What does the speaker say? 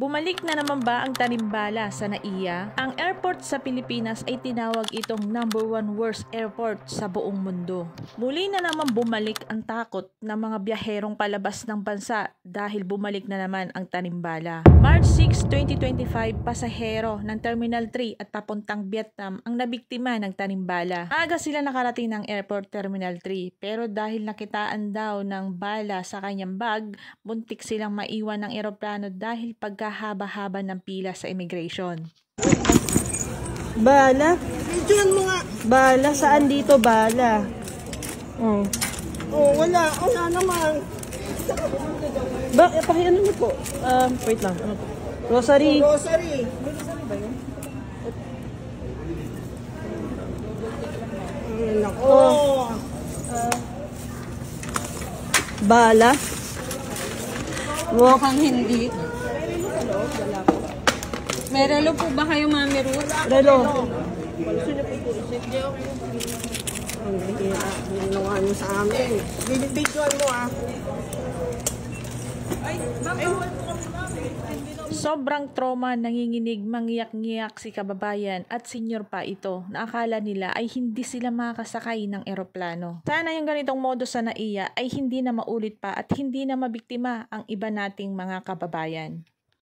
Bumalik na naman ba ang tanimbala sa NAIA? Ang airport sa Pilipinas ay tinawag itong #1 worst airport sa buong mundo. Muli na naman bumalik ang takot ng mga biyaherong palabas ng bansa dahil bumalik na naman ang tanimbala. March 6, 2025, pasahero ng Terminal 3 at papuntang Vietnam ang nabiktima ng tanimbala. Aga sila nakarating ng Airport Terminal 3 pero dahil nakitaan daw ng bala sa kanyang bag, buntik silang maiwan ng eroplano dahil pagkahaba-haba ng pila sa immigration. Bala? Videoan mo nga. Bala? Saan dito bala? Oh, wala. Wala naman. Pakiano niyo po? Wait lang. Rosary. Rosary. Nako. Bala? Mukhang hindi. May relo po ba kayo, Mami Ruth? Relo. Ang hihira. Ginawa niyo sa amin. Videoan mo ah. Sobrang trauma, nanginginig, mangiyak-ngiyak si kababayan at senior pa ito na akala nila ay hindi sila makakasakay ng eroplano. Sana yung ganitong modo sa NAIA ay hindi na maulit pa at hindi na mabiktima ang iba nating mga kababayan.